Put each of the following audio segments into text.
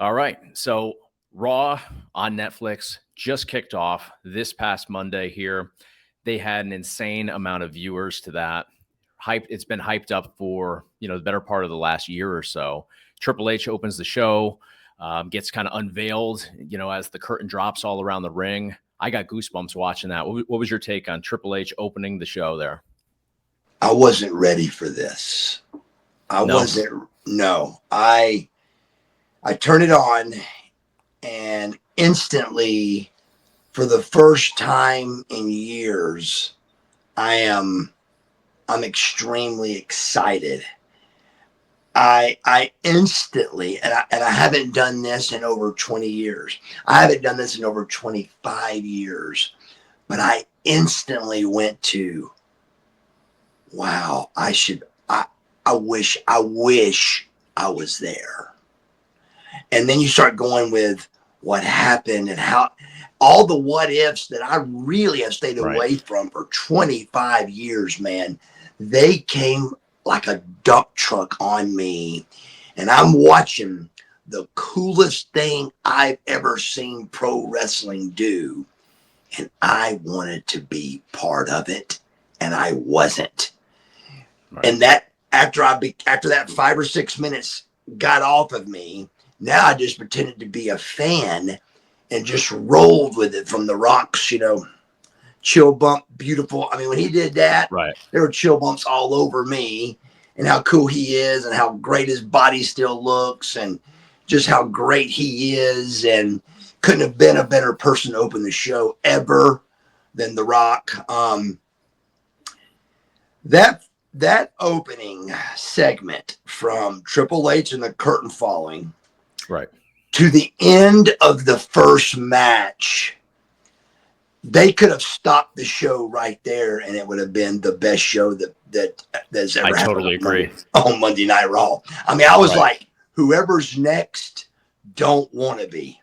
All right. So Raw on Netflix just kicked off this past Monday here. They had an insane amount of viewers to that. It's been hyped up for, the better part of the last year or so. Triple H opens the show, gets kind of unveiled, as the curtain drops all around the ring. I got goosebumps watching that. What was your take on Triple H opening the show there? I wasn't ready for this. No. I turned it on and instantly, for the first time in years, I'm extremely excited. I instantly, and I haven't done this in over 20 years. I haven't done this in over 25 years, but I instantly went to, wow, I wish I was there. And then you start going with what happened and how all the what ifs that I really have stayed away from for 25 years, man. They came like a dump truck on me. And I'm watching the coolest thing I've ever seen pro wrestling do. And I wanted to be part of it. And I wasn't. Right. And that after that 5 or 6 minutes got off of me, now I just pretended to be a fan and just rolled with it from the Rock's, chill bump, beautiful. I mean, when he did that, there were chill bumps all over me, and how cool he is and how great his body still looks and just how great he is. And couldn't have been a better person to open the show ever than The Rock. That opening segment from Triple H and the curtain falling to the end of the first match, they could have stopped the show right there and it would have been the best show that's ever happened. I totally agree. On Monday Night Raw. I mean, I was like, whoever's next don't want to be.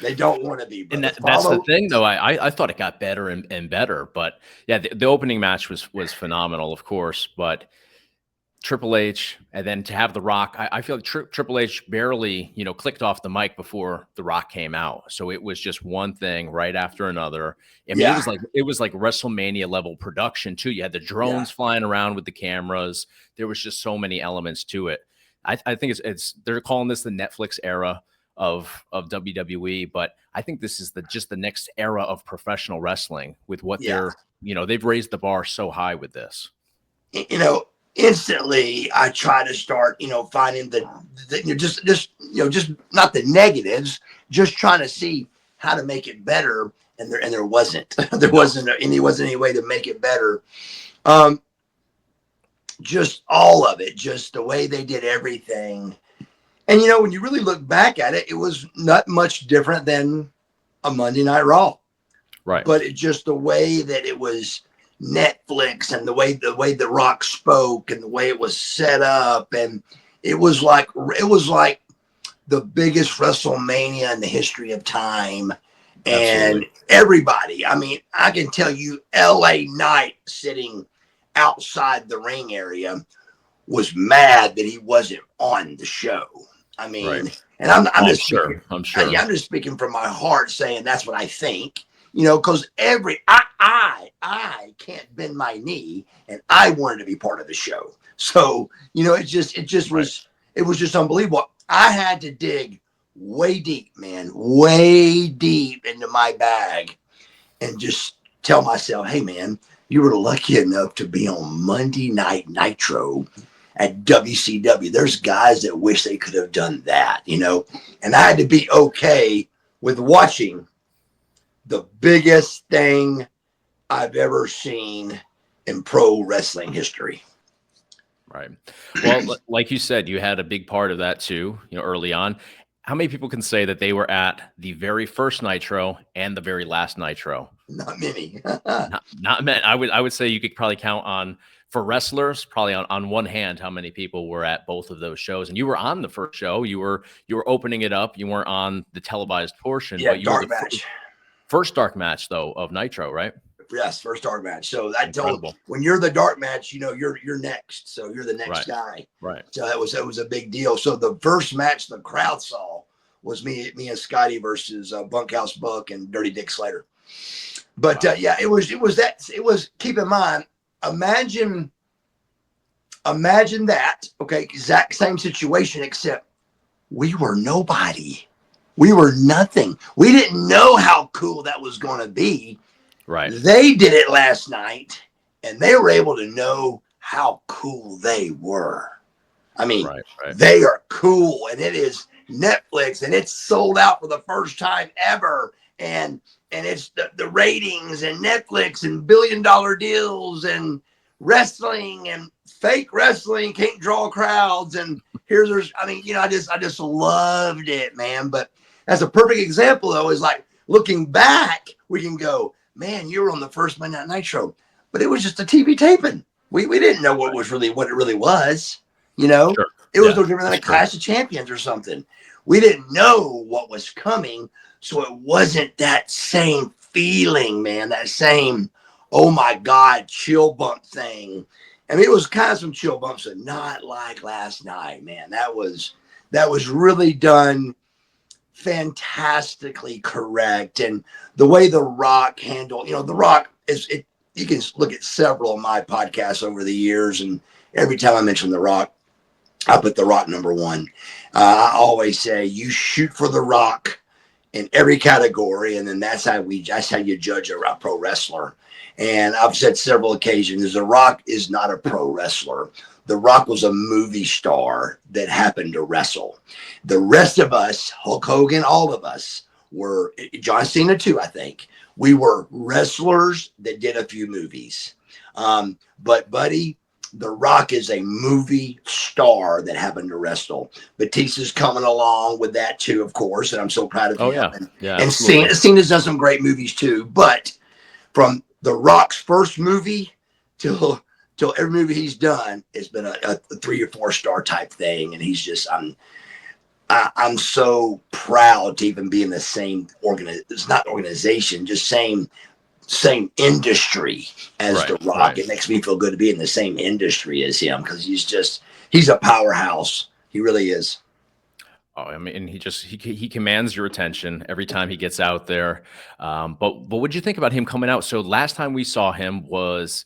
They don't want to be. And that's the thing, though. I thought it got better and better. But yeah, the opening match was phenomenal, of course. But Triple H, and then to have The Rock, I feel like Triple H barely, clicked off the mic before The Rock came out. So it was just one thing right after another. I mean, it was like WrestleMania level production too. You had the drones flying around with the cameras. There was just so many elements to it. I think they're calling this the Netflix era of WWE, but I think this is just the next era of professional wrestling with what they've raised the bar so high with this. Instantly I try to start, finding just not the negatives, just trying to see how to make it better. And there wasn't any way to make it better. Just all of it, just the way they did everything. And, when you really look back at it, it was not much different than a Monday Night Raw. Right. But it's just the way that it was Netflix and the way The Rock spoke and the way it was set up. And it was like the biggest WrestleMania in the history of time. And everybody, I mean, I can tell you LA Knight sitting outside the ring area was mad that he wasn't on the show. I mean, and I'm just speaking from my heart, saying that's what I think, because I can't bend my knee, and I wanted to be part of the show. So, it was just unbelievable. I had to dig way deep into my bag and just tell myself, hey man, you were lucky enough to be on Monday Night Nitro at WCW. There's guys that wish they could have done that, and I had to be okay with watching the biggest thing I've ever seen in pro wrestling history. Right. Well, like you said, you had a big part of that too, early on. How many people can say that they were at the very first Nitro and the very last Nitro? Not many. not many. I would say you could probably count on, for wrestlers, probably on one hand, how many people were at both of those shows. And you were on the first show. You were opening it up. You weren't on the televised portion. Yeah, but you dark were the match. First dark match, though, of Nitro, right? Yes, first dark match. So I told Incredible. when you're the dark match, you're next. So you're the next Right. guy. Right. So that was a big deal. So the first match the crowd saw was me and Scotty versus Bunkhouse Buck and Dirty Dick Slater. But Wow. yeah, it was. Keep in mind, imagine that. Okay, exact same situation, except we were nobody. We were nothing. We didn't know how cool that was going to be. Right. They did it last night, and they were able to know how cool they were. I mean, Right. Right. they are cool, and it is Netflix, and it's sold out for the first time ever. And it's the ratings and Netflix and billion-dollar deals and wrestling and fake wrestling can't draw crowds. And I mean, I just loved it, man. But as a perfect example, though, is like looking back, we can go, man, you were on the first Monday Night Nitro, but it was just a TV taping. We didn't know what it really was. Sure. It was Yeah, no different than a that's true. Clash of Champions or something. We didn't know what was coming, so it wasn't that same feeling, man. That same, oh my God, chill bump thing. I mean, it was kind of some chill bumps, but not like last night, man. That was really done fantastically correct. And the way The Rock handled, The Rock you can look at several of my podcasts over the years, and every time I mention The Rock, I put The Rock number one. I always say you shoot for The Rock in every category, and then that's how you judge a pro wrestler. And I've said several occasions, The Rock is not a pro wrestler. The Rock was a movie star that happened to wrestle. The rest of us, Hulk Hogan, all of us were, John Cena too, I think. We were wrestlers that did a few movies. But buddy, The Rock is a movie star that happened to wrestle. Batista's coming along with that too, of course, and I'm so proud of Oh him. yeah. Yeah. And Absolutely. Cena's done some great movies too. But from The Rock's first movie till every movie he's done, it's been a 3 or 4 star type thing. And he's just, I'm so proud to even be in the same it's not organization, just same industry as Right. The Rock. Right. It makes me feel good to be in the same industry as him, because he's a powerhouse. He really is. Oh, I mean, and he commands your attention every time he gets out there. But what did you think about him coming out? So last time we saw him was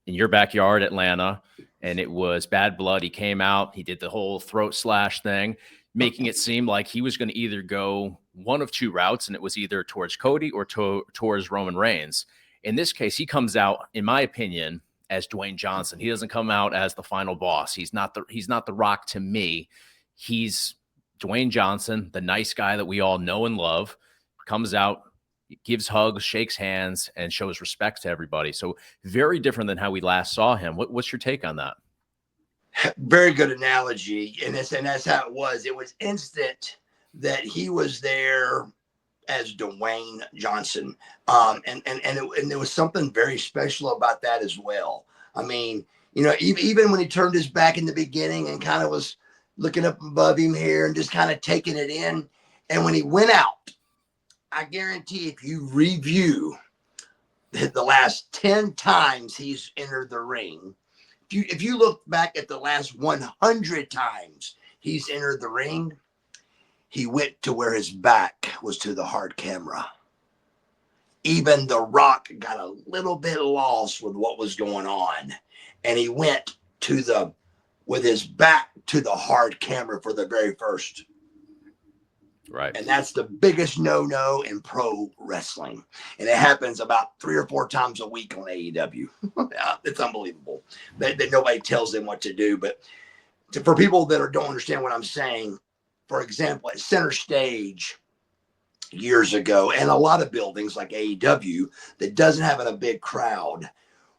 in your backyard, Atlanta, and it was Bad Blood. He came out, he did the whole throat slash thing, making it seem like he was going to either go one of two routes, and it was either towards Cody or towards Roman Reigns. In this case, he comes out, in my opinion, as Dwayne Johnson. He doesn't come out as the final boss. He's not the Rock to me. He's Dwayne Johnson, the nice guy that we all know and love, comes out, gives hugs, shakes hands, and shows respect to everybody. So very different than how we last saw him. What's your take on that? Very good analogy. And that's how it was. It was instant that he was there as Dwayne Johnson. And there was something very special about that as well. I mean, even when he turned his back in the beginning and kind of was looking up above him here and just kind of taking it in. And when he went out, I guarantee if you review the last 10 times he's entered the ring, if you look back at the last 100 times he's entered the ring, he went to where his back was to the hard camera. Even The Rock got a little bit lost with what was going on, and he went with his back to the hard camera for the very first. Right. And that's the biggest no-no in pro wrestling. And it happens about 3 or 4 times a week on AEW. It's unbelievable that nobody tells them what to do. But for people that don't understand what I'm saying, for example, at Center Stage years ago, and a lot of buildings like AEW that doesn't have a big crowd,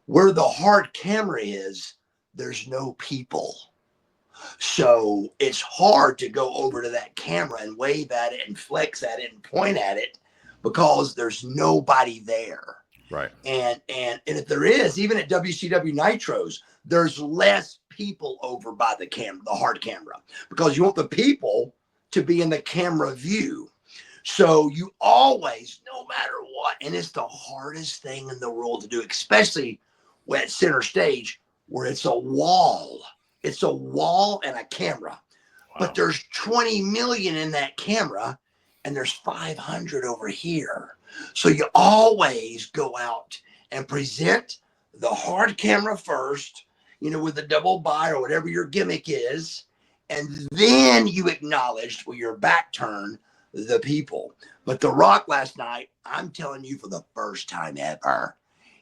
where the hard camera is, there's no people. So it's hard to go over to that camera and wave at it and flex at it and point at it because there's nobody there. Right. And if there is, even at WCW Nitros, there's less people over by the camera, the hard camera, because you want the people to be in the camera view. So you always, no matter what, and it's the hardest thing in the world to do, especially at center stage where it's a wall. It's a wall and a camera. But Wow. there's 20 million in that camera and there's 500 over here. So you always go out and present the hard camera first, with the double buy or whatever your gimmick is. And then you acknowledge with your back turn the people. But The Rock last night, I'm telling you for the first time ever,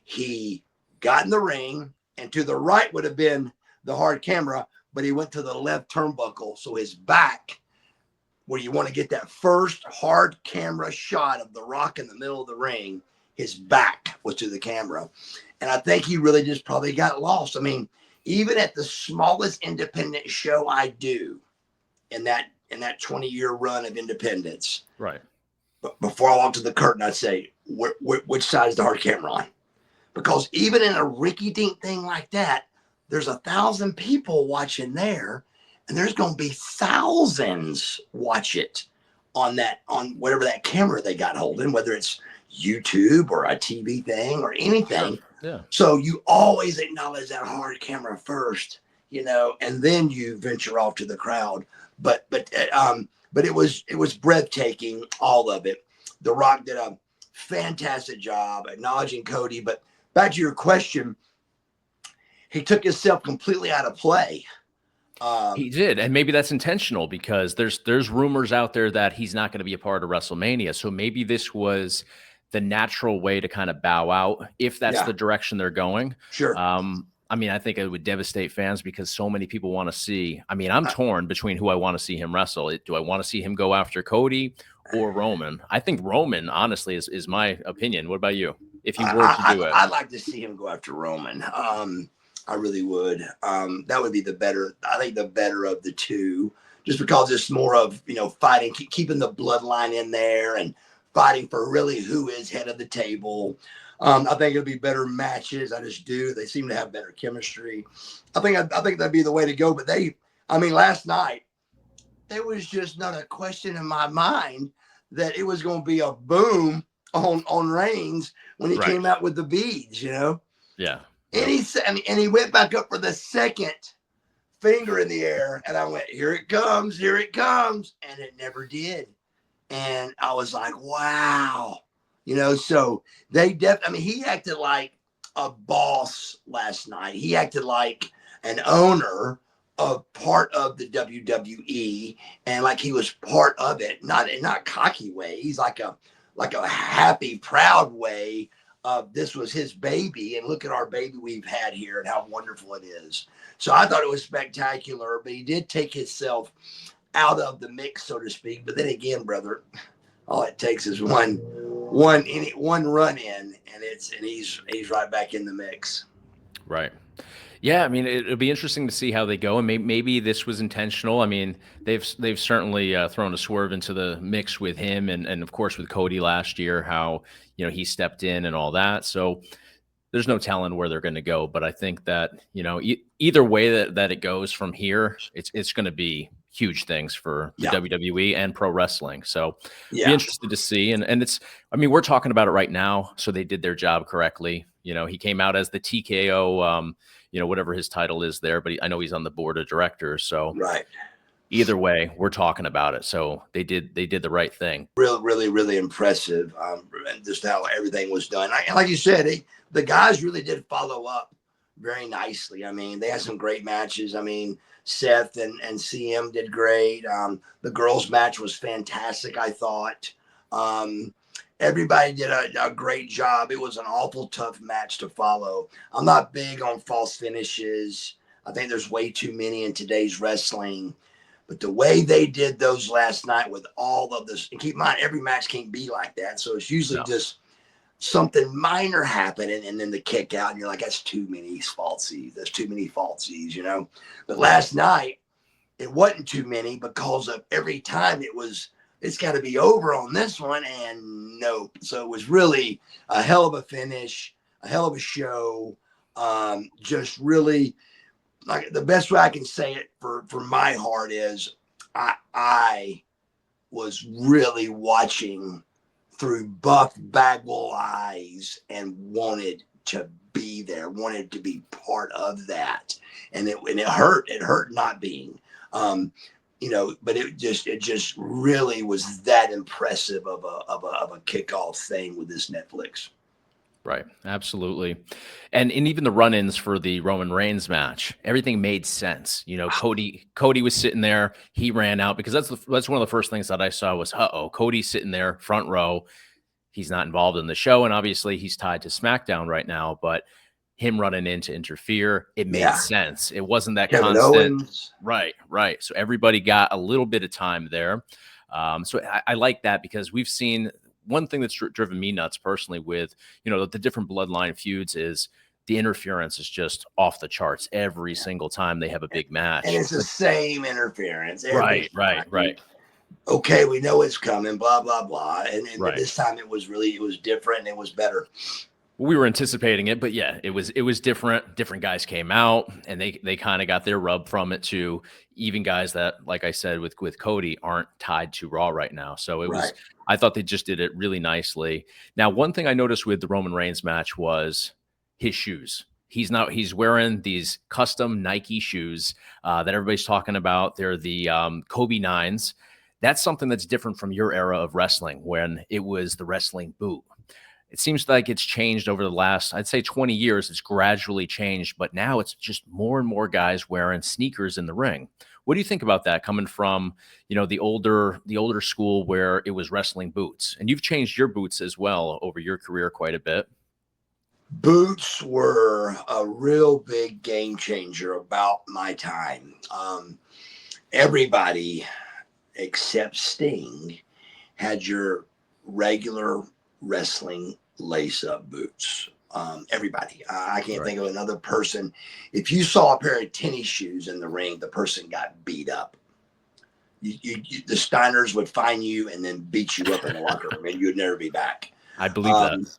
he got in the ring and to the right would have been the hard camera, but he went to the left turnbuckle. So his back, where you want to get that first hard camera shot of The Rock in the middle of the ring, his back was to the camera. And I think he really just probably got lost. I mean, even at the smallest independent show I do in that 20-year run of independence, Right. but before I walk to the curtain, I'd say, which side is the hard camera on? Because even in a rinky-dink thing like that, there's 1,000 people watching there, and there's going to be thousands watch it on whatever that camera they got holding, whether it's YouTube or a TV thing or anything. Sure. Yeah. So you always acknowledge that hard camera first, and then you venture off to the crowd. But it was breathtaking, all of it. The Rock did a fantastic job acknowledging Cody. But back to your question, he took himself completely out of play. He did, and maybe that's intentional because there's rumors out there that he's not going to be a part of WrestleMania. So maybe this was the natural way to kind of bow out if that's the direction they're going. Sure. I mean, I think it would devastate fans because so many people want to see. I mean, I'm torn between who I want to see him wrestle. Do I want to see him go after Cody or Roman? I think Roman, honestly, is my opinion. What about you? If he were to do it, I'd like to see him go after Roman. I really would. That would be the better. I think the better of the two, just because it's more of fighting, keeping the bloodline in there, and fighting for really who is head of the table. I think it'll be better matches. I just do. They seem to have better chemistry. I think that'd be the way to go. But last night there was just not a question in my mind that it was going to be a boom on Reigns when he came out with the beads. Yeah. And he went back up for the second finger in the air, and I went, here it comes, and it never did. And I was like, wow, so he acted like a boss last night. He acted like an owner of part of the WWE, and like he was part of it, not in a cocky way. He's like a happy, proud way. This was his baby, and look at our baby we've had here and how wonderful it is. So I thought it was spectacular, but he did take himself out of the mix, so to speak. But then again, brother, all it takes is one run in, and he's right back in the mix. Right. Yeah, I mean, it'll be interesting to see how they go, and maybe this was intentional. I mean, they've certainly thrown a swerve into the mix with him, and of course with Cody last year, how he stepped in and all that. So there's no telling where they're going to go, but I think that either way that it goes from here, it's going to be huge things for the WWE and pro wrestling. So be interested to see, and we're talking about it right now, so they did their job correctly. He came out as the TKO. Whatever his title is there, but I know he's on the board of directors. So either way, we're talking about it. So they did the right thing. Really, really impressive. And just how everything was done. And like you said, the guys really did follow up very nicely. I mean, they had some great matches. I mean, Seth and CM did great. The girls match was fantastic, I thought. Everybody did a great job. It was an awful tough match to follow. I'm not big on false finishes. I think there's way too many in today's wrestling. But the way they did those last night with all of this, and keep in mind, every match can't be like that. So it's usually just something minor happening and then the kick out. And you're like, that's too many falsies. That's too many falsies, But last night, it wasn't too many because of every time it's got to be over on this one, and nope. So it was really a hell of a finish, a hell of a show. Just really, like, the best way I can say it for my heart is I was really watching through Buff Bagwell eyes and wanted to be there, wanted to be part of that. And it hurt. It hurt not being. But it just really was that impressive of a kickoff thing with this Netflix. Right. Absolutely. And even the run-ins for the Roman Reigns match, everything made sense. Cody was sitting there. He ran out because that's one of the first things that I saw was, Cody's sitting there front row. He's not involved in the show. And obviously he's tied to SmackDown right now, but him running in to interfere, it made sense. It wasn't that Kevin constant. Owens. Right. So everybody got a little bit of time there. So I like that because we've seen one thing that's driven me nuts personally with, the different bloodline feuds is the interference is just off the charts every single time they have a big match. And it's the same interference. Right. Okay, we know it's coming, blah, blah, blah. And Right. this time it was different and it was better. We were anticipating it, but yeah, it was different. Different guys came out and they kind of got their rub from it too. Even guys that, like I said, with Cody aren't tied to Raw right now. So I thought they just did it really nicely. Now, one thing I noticed with the Roman Reigns match was his shoes. He's wearing these custom Nike shoes that everybody's talking about. They're the Kobe 9s. That's something that's different from your era of wrestling when it was the wrestling boot. It seems like it's changed over the last, I'd say 20 years. It's gradually changed, but now it's just more and more guys wearing sneakers in the ring. What do you think about that coming from, the older school where it was wrestling boots? And you've changed your boots as well over your career quite a bit. Boots were a real big game changer about my time. Everybody except Sting had your regular wrestling lace-up boots. Everybody. I can't think of another person. If you saw a pair of tennis shoes in the ring, the person got beat up. The Steiners would find you and then beat you up in the locker room, and you'd never be back. I believe that.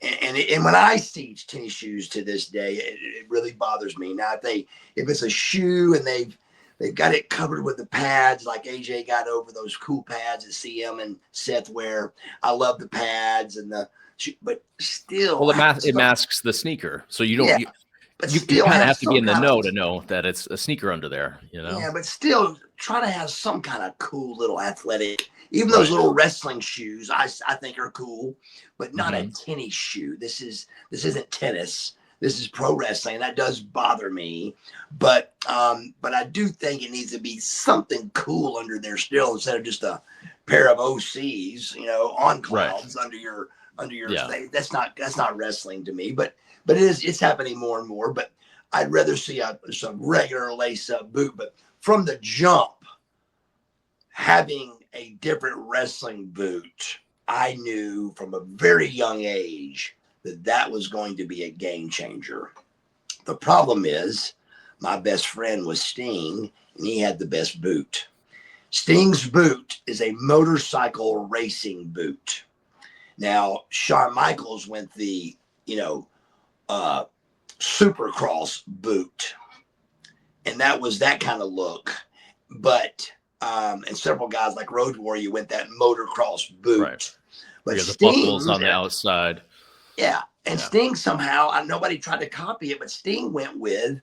And when I see tennis shoes to this day, it really bothers me. Now, if it's a shoe and they've got it covered with the pads, like AJ got over those cool pads that CM and Seth wear. I love the pads but still. Well, it masks the sneaker, so you don't. Yeah, you kind of have to be in the know to know that it's a sneaker under there. Yeah, but still try to have some kind of cool little athletic. Even those little wrestling shoes, I think are cool, but not a tennis shoe. This isn't tennis. This is pro wrestling. That does bother me, but I do think it needs to be something cool under there still, instead of just a pair of OCs, on clouds under your face. That's not wrestling to me. But it's happening more and more. But I'd rather see some regular lace up boot. But from the jump, having a different wrestling boot, I knew from a very young age that was going to be a game changer. The problem is my best friend was Sting, and he had the best boot. Sting's boot is a motorcycle racing boot. Now, Shawn Michaels went the, Supercross boot, and that was that kind of look. But, and several guys like Road Warrior went that motocross boot. Right. But the buckles on the outside. Yeah. And Sting somehow, nobody tried to copy it, but Sting went with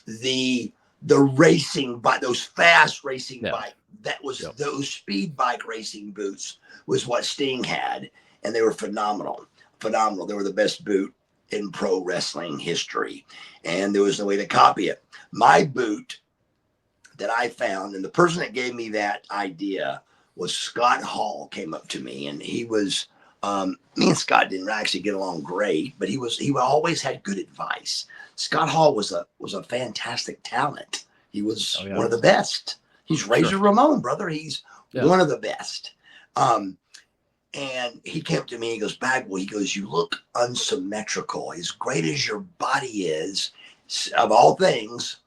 the racing bike, those fast racing bike. That was those speed bike racing boots was what Sting had. And they were phenomenal. They were the best boot in pro wrestling history. And there was no way to copy it. My boot that I found, and the person that gave me that idea was Scott Hall, came up to me, and he was, me and Scott didn't actually get along great, but he always had good advice. Scott Hall was a fantastic talent. He was one of the best. He's Razor Ramon, brother. He's one of the best. And he came to me, he goes, Bagwell, he goes, you look unsymmetrical. As great as your body is, of all things,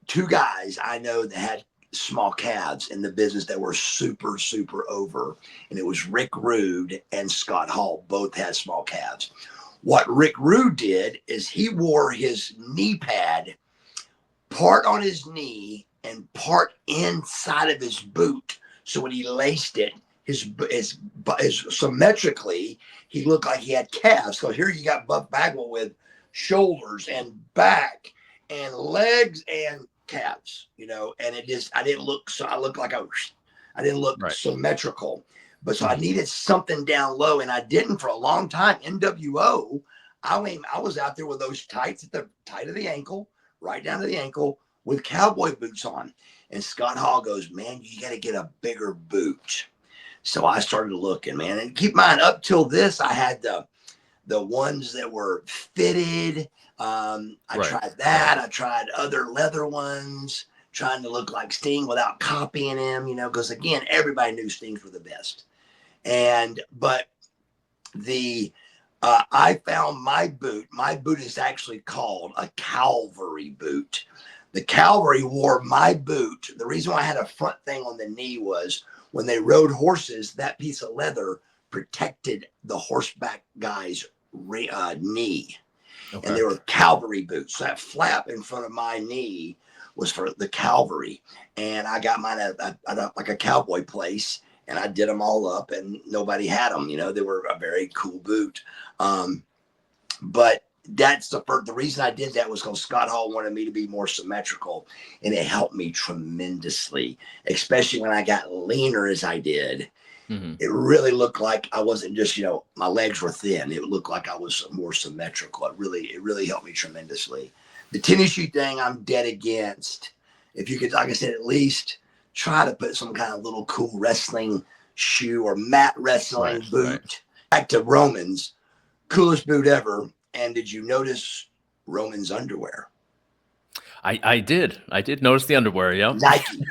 two guys I know that had small calves in the business that were super, super over. And it was Rick Rude and Scott Hall. Both had small calves. What Rick Rude did is he wore his knee pad part on his knee and part inside of his boot. So when he laced it, his symmetrically, he looked like he had calves. So here you got Buff Bagwell with shoulders and back and legs and calves, you know, and it just, I didn't look, so I looked like I didn't look Right. symmetrical. But so I needed something down low, and I didn't for a long time. NWO, I was out there with those tights at the tight of the ankle, right down to the ankle, with cowboy boots on. And Scott Hall goes, man, you got to get a bigger boot. So I started looking, man. And keep in mind, up till this, I had the ones that were fitted. I tried that. I tried other leather ones, trying to look like Sting without copying him, you know, because again, everybody knew Stings were the best. But I found my boot. My boot is actually called a Calvary boot. The Calvary wore my boot. The reason why I had a front thing on the knee was when they rode horses, that piece of leather protected the horseback guy's knee. Okay. And they were Calvary boots. So that flap in front of my knee was for the Calvary. And I got mine at like a cowboy place, and I did them all up, and nobody had them. You know, they were a very cool boot. But that's the reason I did that was because Scott Hall wanted me to be more symmetrical, and it helped me tremendously, especially when I got leaner as I did. It really looked like I wasn't just, you know, my legs were thin. It looked like I was more symmetrical. It really helped me tremendously. The tennis shoe thing, I'm dead against. If you could, like I said, at least try to put some kind of little cool wrestling shoe or mat wrestling boot. Right. Back to Roman's, coolest boot ever. And did you notice Roman's underwear? I did notice the underwear. Yep. Nike.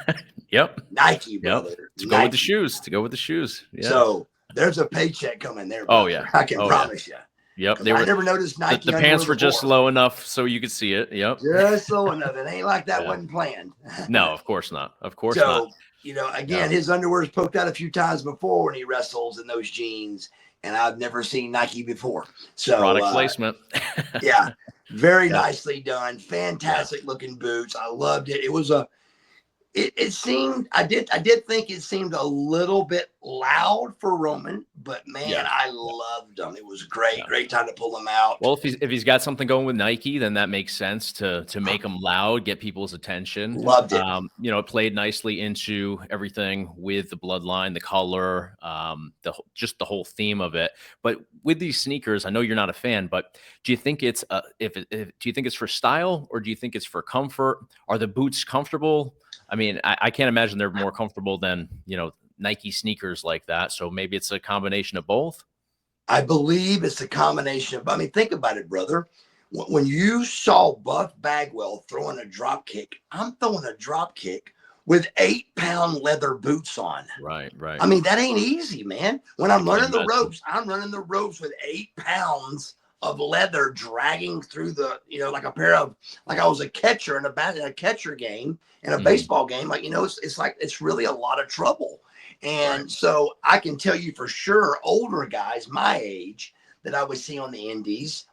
Yep. Nike, brother. Yep. To go with the shoes. Yeah. So there's a paycheck coming there, brother. Oh yeah. I can promise you. Yep. I never noticed Nike. The pants were just low enough so you could see it. Yep. Just low enough. It ain't like that wasn't planned. No, of course not. Of course not. So, you know, again, his underwear's poked out a few times before when he wrestles in those jeans, and I've never seen Nike before. So product placement. Yeah. Very nicely done. Fantastic looking boots. I loved it. It was it seemed, I did think it seemed a little bit loud for Roman, but man, I loved them. It was great. Great time to pull them out. Well, if he's got something going with Nike, then that makes sense to make them loud, get people's attention. Loved it. You know, it played nicely into everything with the bloodline, the color, just the whole theme of it. But with these sneakers, I know you're not a fan, but do you think it's do you think it's for style, or do you think it's for comfort? Are the boots comfortable? I mean, I can't imagine they're more comfortable than, you know, Nike sneakers like that. So maybe it's a combination of both. I believe it's a combination of, I mean, think about it, brother. When you saw Buff Bagwell throwing a drop kick, I'm throwing a drop kick with 8-pound leather boots on. Right. I mean, that ain't easy, man. When I'm running the ropes, I'm running the ropes with 8 pounds of leather dragging through the, you know, like a pair of, like I was a catcher in a catcher game in a baseball game. Like, you know, it's like, it's really a lot of trouble. And so I can tell you for sure, older guys my age that I would see on the indies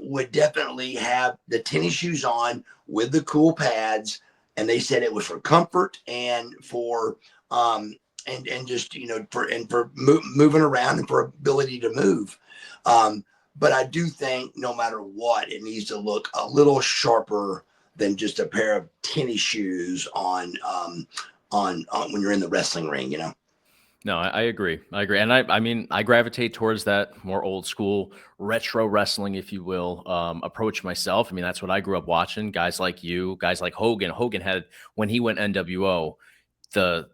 would definitely have the tennis shoes on with the cool pads. And they said it was for comfort and for, and just, you know, for moving around and for ability to move. But I do think no matter what, it needs to look a little sharper than just a pair of tennis shoes on when you're in the wrestling ring, you know? No, I agree. And I mean, I gravitate towards that more old school retro wrestling, if you will, approach myself. I mean, that's what I grew up watching. Guys like you, guys like Hogan. Hogan had, when he went NWO, the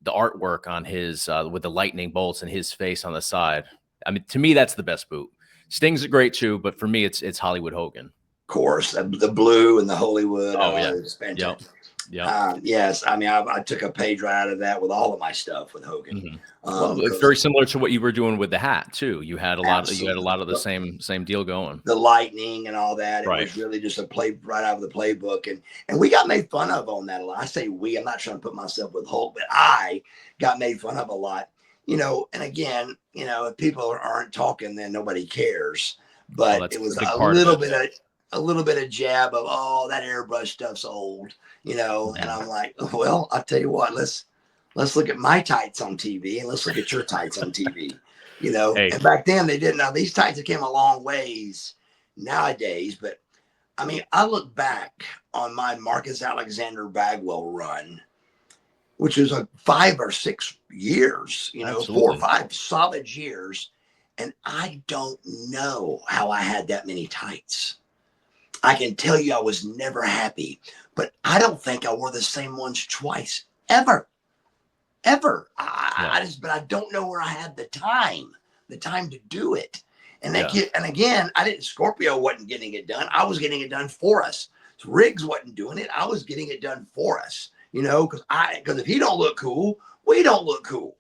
artwork on his, with the lightning bolts and his face on the side. I mean, to me, that's the best boot. Sting's great too, but for me, it's Hollywood Hogan. Of course, the blue and the Hollywood. Oh yeah, it's fantastic. Yes, I mean, I took a page right out of that with all of my stuff with Hogan. Well, it's very similar to what you were doing with the hat too. You had a lot. You had a lot of the same deal going. The lightning and all that. It was really just a play right out of the playbook, and we got made fun of on that a lot. I say we. I'm not trying to put myself with Hulk, but I got made fun of a lot. You know, and again, you know, if people aren't talking, then nobody cares. But it was a little bit of, a little bit of jab of, oh, that airbrush stuff's old, and I'm like, well, I'll tell you what, let's look at my tights on TV and let's look at your tights on TV, Hey, and back then they didn't. Now these tights have came a long ways nowadays, but I mean, I look back on my Marcus Alexander Bagwell run, which was like 5 or 6 years, 4 or 5 solid years. And I don't know how I had that many tights. I can tell you I was never happy, but I don't think I wore the same ones twice, ever. But I don't know where I had the time to do it. And again, Scorpio wasn't getting it done. I was getting it done for us. So Riggs wasn't doing it. I was getting it done for us, because if he don't look cool, we don't look cool,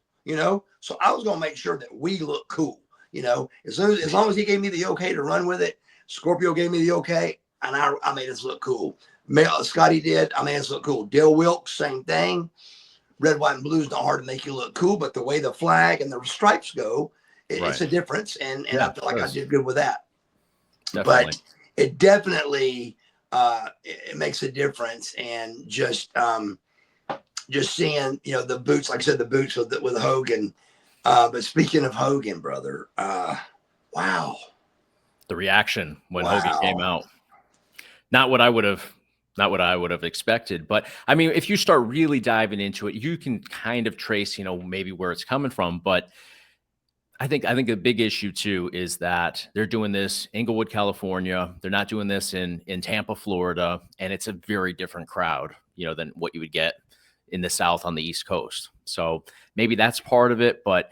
So I was going to make sure that we look cool, as long as he gave me the okay to run with it. Scorpio gave me the okay, and I made us look cool. Scotty did. I made us look cool. Dale Wilkes, same thing. Red, white, and blue is not hard to make you look cool, but the way the flag and the stripes go, it's a difference. And I feel like I did good with that. Definitely. But it definitely it makes a difference. And just seeing, the boots, like I said, the boots with Hogan. But speaking of Hogan, brother, wow. The reaction when Hogan came out. Not what I would have expected. But I mean, if you start really diving into it, you can kind of trace, maybe where it's coming from. But I think a big issue too is that they're doing this Inglewood, California. They're not doing this in Tampa, Florida, and it's a very different crowd, than what you would get in the South on the East Coast. So maybe that's part of it, but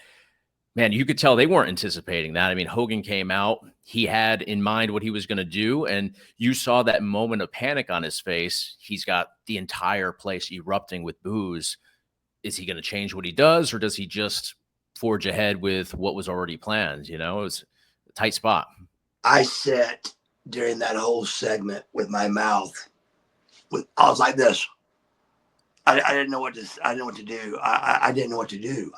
man, you could tell they weren't anticipating that. I mean, Hogan came out, he had in mind what he was going to do, and you saw that moment of panic on his face. He's got the entire place erupting with boos. Is he going to change what he does, or does he just forge ahead with what was already planned? It was a tight spot. I sat during that whole segment with my mouth. I was like this. I didn't know what to. I didn't know what to do. I didn't know what to do.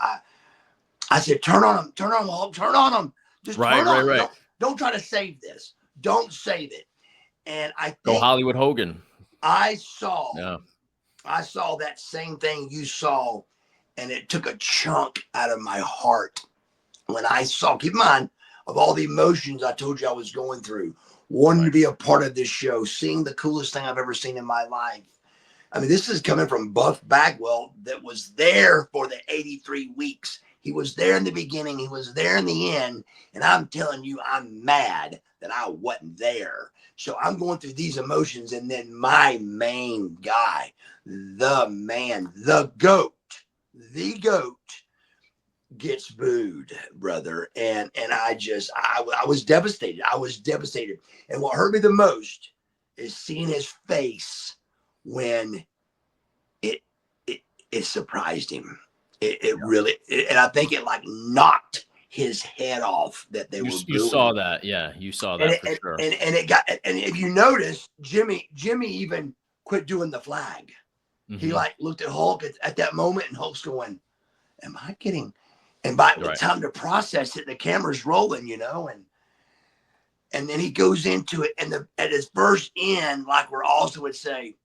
I said, turn on him, Hulk, turn on him. Just turn on him. Don't try to save this. Don't save it. And I think go Hollywood Hogan. I saw that same thing you saw, and it took a chunk out of my heart when I saw, keep in mind, of all the emotions I told you I was going through, wanting to be a part of this show, seeing the coolest thing I've ever seen in my life. I mean, this is coming from Buff Bagwell that was there for the 83 weeks. He was there in the beginning. He was there in the end. And I'm telling you, I'm mad that I wasn't there. So I'm going through these emotions. And then my main guy, the man, the GOAT, gets booed, brother. And I was devastated. I was devastated. And what hurt me the most is seeing his face when it surprised him. It really, and I think it like knocked his head off that they were booing. You saw that. Yeah, you saw that for sure. And it got, and if you notice, Jimmy even quit doing the flag. Mm-hmm. He like looked at Hulk at that moment, and Hulk's going, am I getting, and by the time to process it, the camera's rolling, and then he goes into it, and at his first end, like where Austin would say,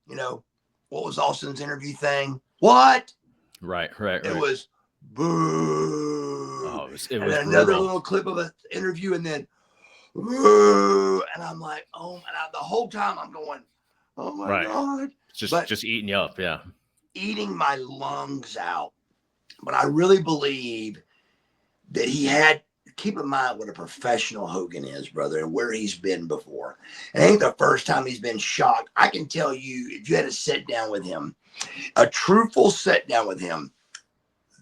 what was Austin's interview thing? What? Right. It was boo. Oh, it and was then another little clip of an interview, and then boo. And I'm like, oh, and the whole time I'm going, oh my God. Just eating you up, yeah. Eating my lungs out. But I really believe that he had, keep in mind what a professional Hogan is, brother, and where he's been before. It ain't the first time he's been shocked. I can tell you, if you had a sit down with him, a truthful sit down with him,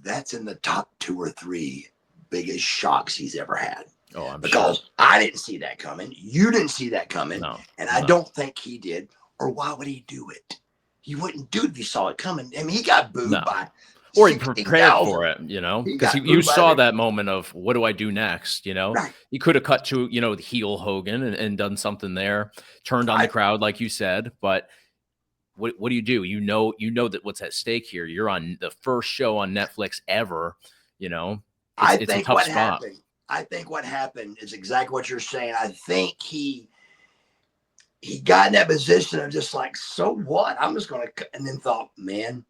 that's in the top 2 or 3 biggest shocks he's ever had. Oh, I'm because sure. I didn't see that coming. You didn't see that coming. No, and I don't think he did. Or why would he do it? He wouldn't do it if he saw it coming. I mean, he got booed by or he prepared for it, because you saw that moment of what do I do next? Right. He could have cut to, the heel Hogan and done something there, turned on the crowd, like you said. But what do? You know that what's at stake here. You're on the first show on Netflix ever. It's a tough spot. I think what happened is exactly what you're saying. I think he he got in that position of just like, so what? I'm just going to, and then thought, man,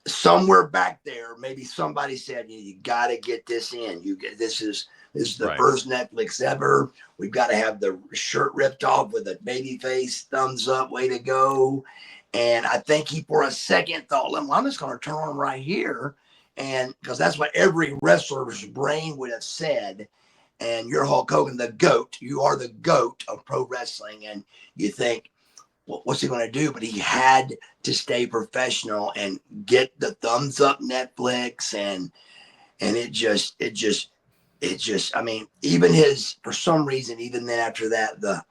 somewhere back there, maybe somebody said, you got to get this in. This is the first Netflix ever. We've got to have the shirt ripped off with a baby face, thumbs up, way to go. And I think he, for a second, thought, well, I'm just going to turn on right here. And because that's what every wrestler's brain would have said. And you're Hulk Hogan, the GOAT. You are the GOAT of pro wrestling. And you think, well, what's he going to do? But he had to stay professional and get the thumbs up Netflix. And it just, I mean, even for some reason, even then after that,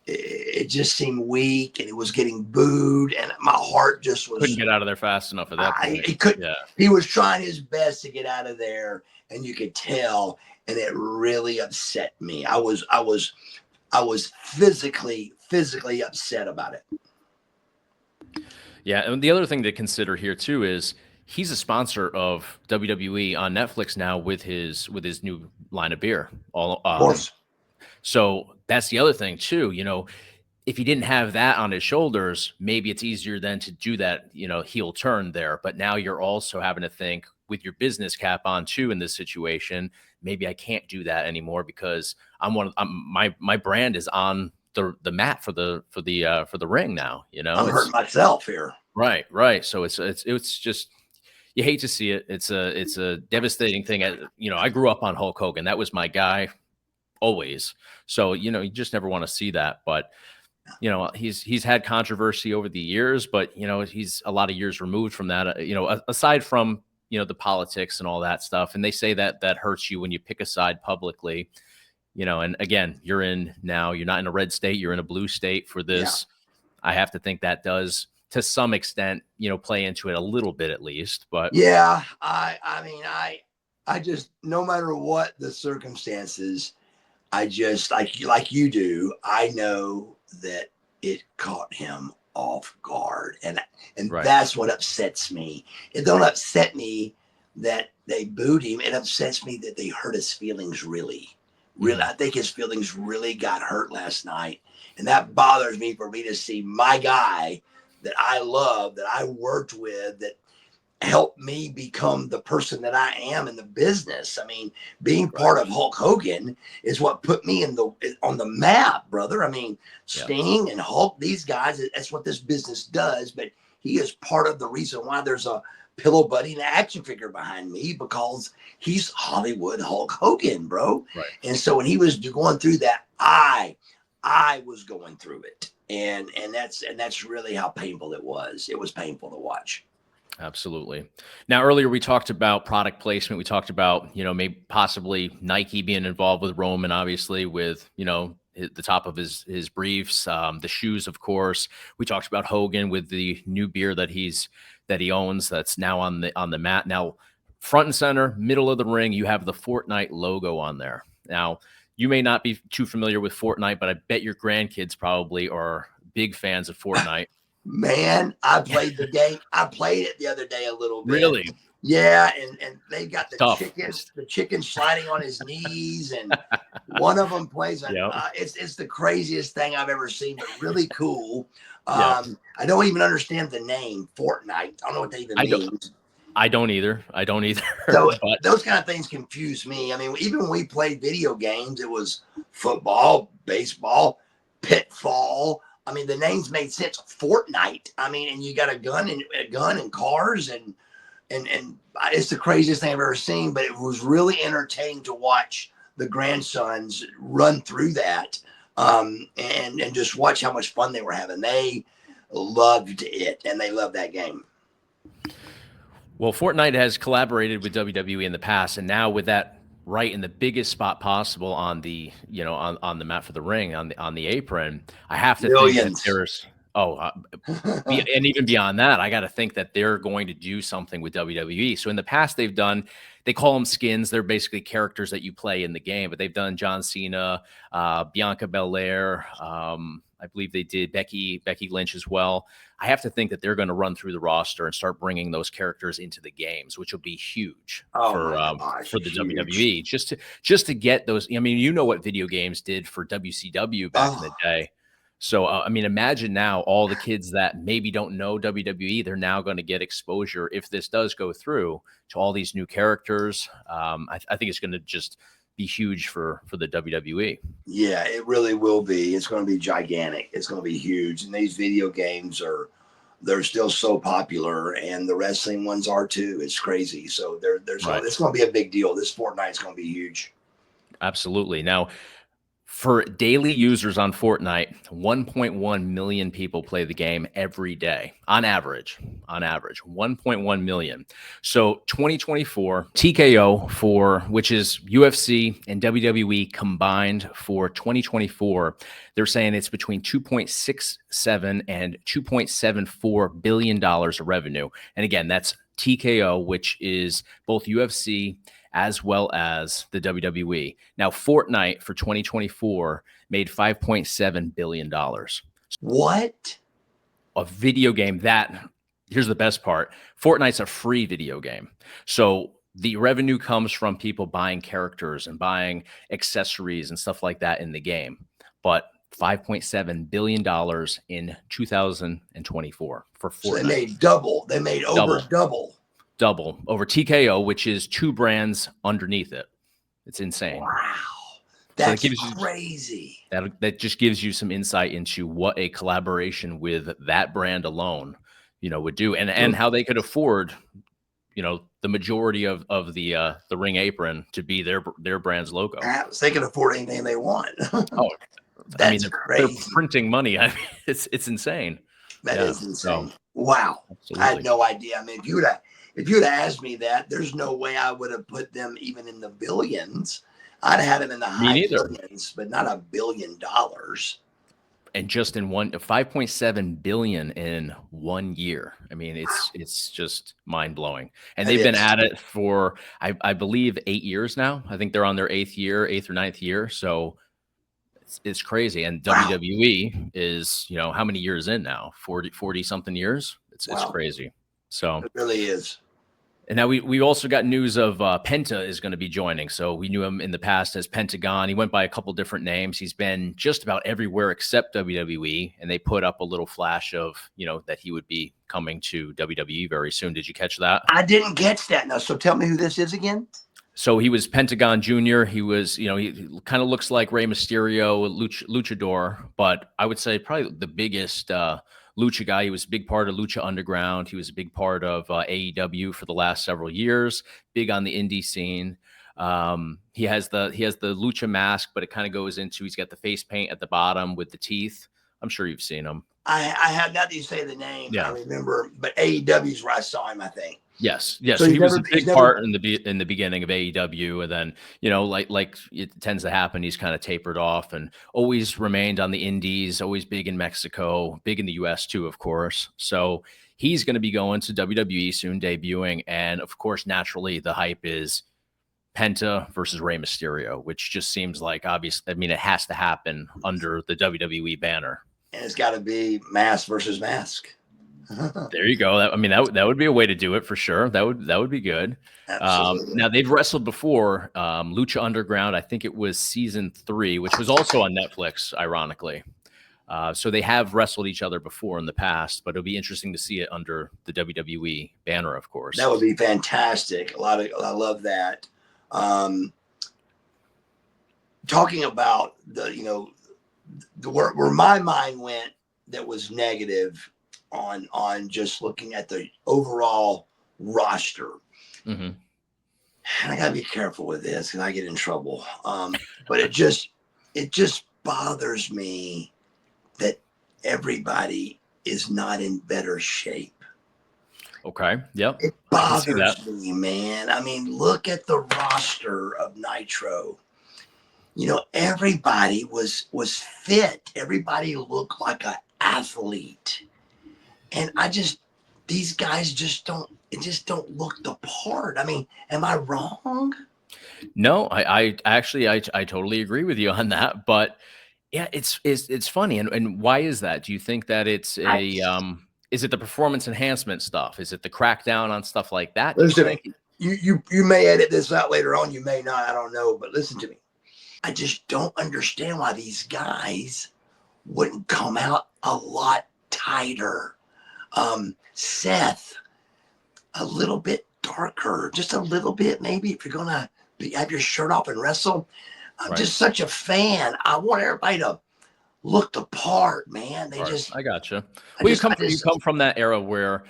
it just seemed weak and it was getting booed. And my heart just couldn't get out of there fast enough at that point. He couldn't. Yeah. He was trying his best to get out of there, and you could tell. And it really upset me. I was physically upset about it. Yeah, and the other thing to consider here too is he's a sponsor of WWE on Netflix now with his new line of beer. Of course. So that's the other thing too. If he didn't have that on his shoulders, maybe it's easier then to do that, heel turn there. But now you're also having to think with your business cap on too in this situation. Maybe I can't do that anymore because my brand is on the mat for the ring now. I'm hurting myself here. Right. So it's just, you hate to see it. It's a devastating thing. I grew up on Hulk Hogan. That was my guy always. So you just never want to see that. But he's had controversy over the years, but he's a lot of years removed from that. Aside from the politics and all that stuff, and they say that hurts you when you pick a side publicly. And again, you're not in a red state, you're in a blue state for this. Yeah. I have to think that does, to some extent, play into it a little bit at least. But yeah, I mean, I just, no matter what the circumstances, I just like you do, I know that it caught him off guard, and right. That's what upsets me. It don't upset me that they booed him. It upsets me that they hurt his feelings really. I think his feelings really got hurt last night, and that bothers me, for me to see my guy that I love, that I worked with, that helped me become the person that I am in the business. I mean, being part of Hulk Hogan is what put me on the map, brother. I mean, Sting and Hulk, these guys, that's what this business does. But he is part of the reason why there's a pillow buddy and action figure behind me, because he's Hollywood Hulk Hogan, bro. Right. And so when he was going through that, I was going through it. And that's really how painful it was. It was painful to watch. Absolutely. Now, earlier we talked about product placement. We talked about, maybe possibly Nike being involved with Roman, obviously, with, the top of his briefs, the shoes, of course. We talked about Hogan with the new beer that he owns that's now on the mat. Now, front and center, middle of the ring, you have the Fortnite logo on there. Now, you may not be too familiar with Fortnite, but I bet your grandkids probably are big fans of Fortnite. Man, I played the game. I played it the other day a little bit. Really? Yeah, and they got the chicken sliding on his knees, and one of them plays. It's the craziest thing I've ever seen, but really cool. I don't even understand the name Fortnite. I don't know what that even means. I don't either. So those kind of things confuse me. I mean, even when we played video games, it was football, baseball, pitfall. I mean, the names made sense. Fortnite. I mean, and you got a gun and cars and it's the craziest thing I've ever seen. But it was really entertaining to watch the grandsons run through that, and just watch how much fun they were having. They loved it, and they loved that game. Well, Fortnite has collaborated with WWE in the past, and now with that right in the biggest spot possible on the on the mat for the ring, on the apron, I have to think that there's and even beyond that, I got to think that they're going to do something with WWE. So in the past, they call them skins. They're basically characters that you play in the game, but they've done John Cena, Bianca Belair. I believe they did Becky Lynch as well. I have to think that they're going to run through the roster and start bringing those characters into the games, which will be huge for the WWE. Just to get those. I mean, what video games did for WCW back in the day. So, I mean, imagine now all the kids that maybe don't know WWE, they're now going to get exposure if this does go through to all these new characters. I think it's going to just be huge for the WWE. Yeah, it really will be. It's going to be gigantic. It's going to be huge. And these video games they're still so popular, and the wrestling ones are too. It's crazy. So Right. it's going to be a big deal. This Fortnite's going to be huge. Absolutely. Now, for daily users on Fortnite, 1.1 million people play the game every day on average. On average, 1.1 million. So 2024 TKO for which is UFC and WWE combined for 2024, they're saying it's between 2.67 and 2.74 billion dollars of revenue. And again, that's TKO, which is both UFC as well as the WWE. Now, Fortnite for 2024 made $5.7 billion. What? A video game that, here's the best part, Fortnite's a free video game. So the revenue comes from people buying characters and buying accessories and stuff like that in the game. But $5.7 billion in 2024 for Fortnite. So they made double. They made over double. Double over TKO, which is two brands underneath it. It's insane. Wow. That's so crazy. That just gives you some insight into what a collaboration with that brand alone, would do, and how they could afford, the majority of the ring apron to be their brand's logo. They can afford anything they want. Oh, that's crazy. They're printing money. I mean, it's insane. That is insane. Wow. Absolutely. I had no idea. I mean, if you would have asked me that, there's no way I would have put them even in the billions. I'd have them in the high billions, but not $1 billion. And just in 5.7 billion in 1 year. I mean, it's just mind blowing. And they've been at it for, I believe, 8 years now. I think they're on their 8th or 9th year. So it's crazy. And WWE is, how many years in now? 40 something years. It's crazy. So it really is. And now we also got news of Penta is going to be joining. So we knew him in the past as Pentagon. He went by a couple different names. He's been just about everywhere except WWE. And they put up a little flash of, that he would be coming to WWE very soon. Did you catch that? I didn't catch that. No. So tell me who this is again. So he was Pentagon Jr. He was, he kind of looks like Rey Mysterio, luchador, but I would say probably the biggest lucha guy. He was a big part of Lucha Underground. He was a big part of AEW for the last several years, big on the indie scene. He has the lucha mask, but it kind of goes into, he's got the face paint at the bottom with the teeth. I'm sure you've seen him. I have, now that you say the name, I remember, but AEW is where I saw him, I think. Yes. So he was a big part in the beginning of AEW, and then like it tends to happen, he's kind of tapered off and always remained on the indies, always big in Mexico, big in the US too, of course. So he's going to be going to WWE soon, debuting, and of course, naturally, the hype is Penta versus Rey Mysterio, which just seems like obvious. I mean, it has to happen under the WWE banner, and it's got to be mask versus mask. There you go. That would be a way to do it for sure. That would be good. Now they've wrestled before, Lucha Underground. I think it was season 3, which was also on Netflix, ironically. So they have wrestled each other before in the past, but it'll be interesting to see it under the WWE banner, of course. That would be fantastic. I love that. Talking about where my mind went, that was negative on just looking at the overall roster. Mm-hmm. And I gotta be careful with this because I get in trouble. But it just bothers me that everybody is not in better shape. Okay. Yep. It bothers me, man. I mean, look at the roster of Nitro. Everybody was fit. Everybody looked like an athlete. And these guys just don't look the part. I mean, am I wrong? No, I actually, I totally agree with you on that. But yeah, it's funny. And why is that? Do you think that it's is it the performance enhancement stuff? Is it the crackdown on stuff like that? Listen, you may edit this out later on. You may not. I don't know. But listen to me. I just don't understand why these guys wouldn't come out a lot tighter. Seth, a little bit darker, just a little bit, maybe, if you're gonna have your shirt off and wrestle. I'm Right. just such a fan. I want everybody to look the part, man. They just, I gotcha. I Well, just, I you just, come from that era where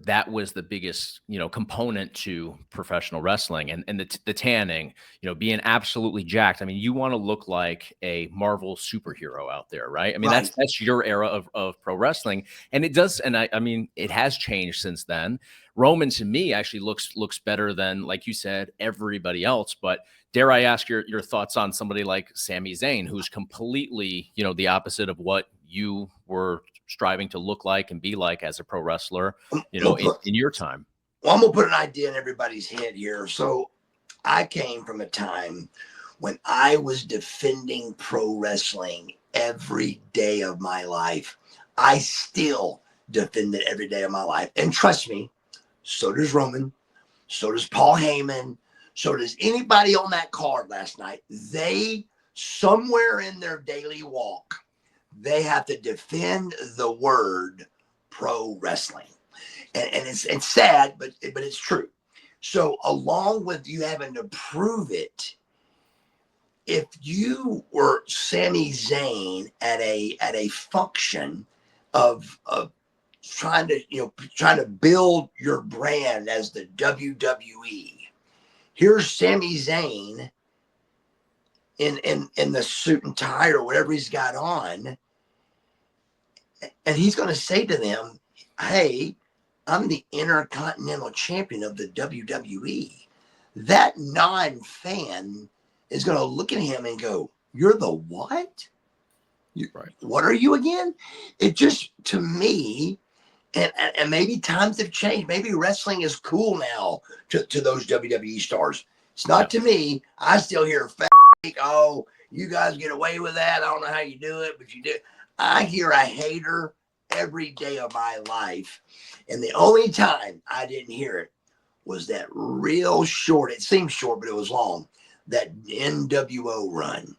that was the biggest, component to professional wrestling, and the tanning, being absolutely jacked. I mean, you want to look like a Marvel superhero out there, right? I mean, right. that's your era of pro wrestling, and it does, and I mean, it has changed since then. Roman to me actually looks better than, like you said, everybody else. But dare I ask your thoughts on somebody like Sami Zayn, who's completely, the opposite of what you were striving to look like and be like as a pro wrestler, in your time? Well, I'm gonna put an idea in everybody's head here. So I came from a time when I was defending pro wrestling every day of my life. I still defend it every day of my life. And trust me, so does Roman, so does Paul Heyman, so does anybody on that card last night. They, somewhere in their daily walk, they have to defend the word pro wrestling. And it's sad, but it's true. So along with you having to prove it, if you were Sami Zayn at a function of trying to build your brand as the WWE, here's Sami Zayn in the suit and tie or whatever he's got on, and he's going to say to them, "Hey, I'm the Intercontinental Champion of the WWE." That non-fan is going to look at him and go, "You're the what? Right. What are you again?" It just, to me, and maybe times have changed. Maybe wrestling is cool now to those WWE stars. It's not to me. I still hear, "Oh, you guys get away with that. I don't know how you do it, but you do." I hear a hater every day of my life. And the only time I didn't hear it was that real short, it seemed short, but it was long, that NWO run.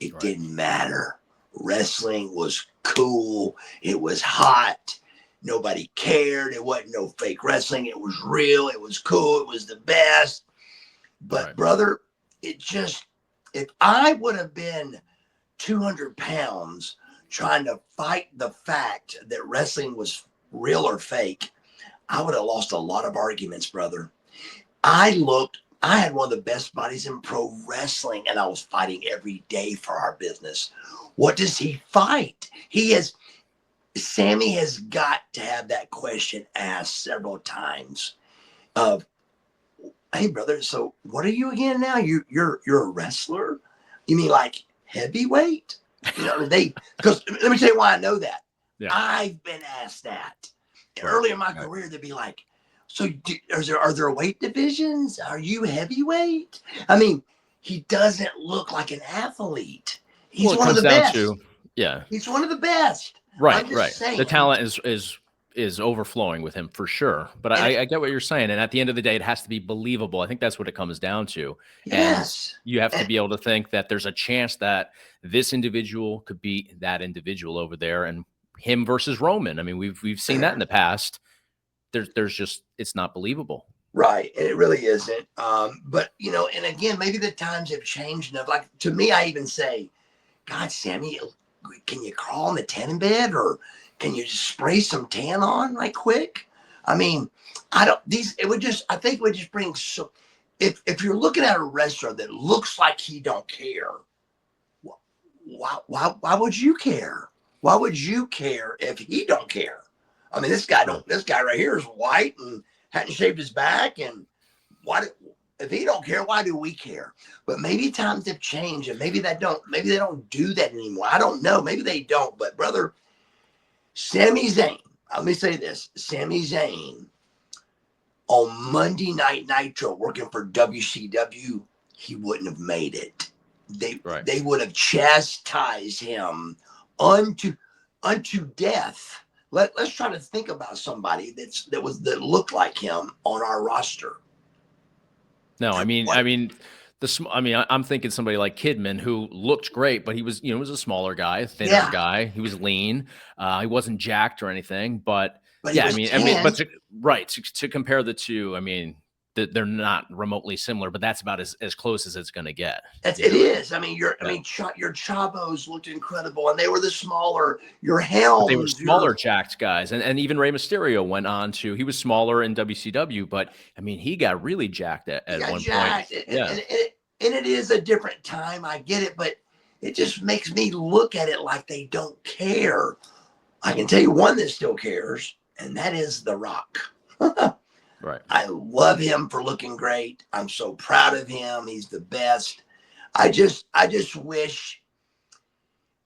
It didn't matter. Wrestling was cool. It was hot. Nobody cared. It wasn't no fake wrestling. It was real. It was cool. It was the best. But brother, it just, if I would have been 200 pounds trying to fight the fact that wrestling was real or fake, I would have lost a lot of arguments, brother. I had one of the best bodies in pro wrestling, and I was fighting every day for our business. What does he fight? Sammy has got to have that question asked several times of, "Hey brother, so what are you again now? You're a wrestler? You mean like heavyweight?" Because let me tell you why I know that. Yeah. I've been asked that. Early in my career, they'd be like, "So are there weight divisions? Are you heavyweight?" I mean, he doesn't look like an athlete. He's Well, it one of comes the down best. to, He's one of the best. I'm just right. The saying. talent is overflowing with him for sure. But I get what you're saying, and at the end of the day, it has to be believable. I think that's what it comes down to. Yes. And you have to be able to think that there's a chance that this individual could beat that individual over there, and him versus Roman. I mean, we've seen that in the past. There's just, it's not believable. Right. And it really isn't. But and again, maybe the times have changed enough. Like, to me, I even say, "God, Sammy, can you crawl in the tanning bed, or can you just spray some tan on like quick?" I mean, I think it would just bring so, if you're looking at a wrestler that looks like he don't care, why would you care? Why would you care if he don't care? I mean, this guy right here is white and hadn't shaved his back, and if he don't care, why do we care? But maybe times have changed, and maybe they don't do that anymore. I don't know. Maybe they don't. But brother, Sami Zayn, let me say this: Sami Zayn on Monday Night Nitro working for WCW, he wouldn't have made it. They would have chastised him unto death. Let's try to think about somebody that looked like him on our roster. No, I mean, I mean, I'm thinking somebody like Kidman, who looked great, but he was, was a smaller guy, a thinner Yeah, guy. He was lean. He wasn't jacked or anything, but but he yeah, was but 10. to compare the two, I mean, they're not remotely similar, but that's about as close as it's going to get. It I is. I mean, yeah. your Chavos looked incredible, and they were the smaller. Your But they were Helms, smaller your jacked guys, and even Rey Mysterio went on to. He was smaller in WCW, but I mean, he got really jacked he at got one point. jacked, Yeah, and it is a different time. I get it, but it just makes me look at it like they don't care. I can tell you one that still cares, and that is The Rock. right. I love him for looking great. I'm so proud of him. He's the best. I just wish,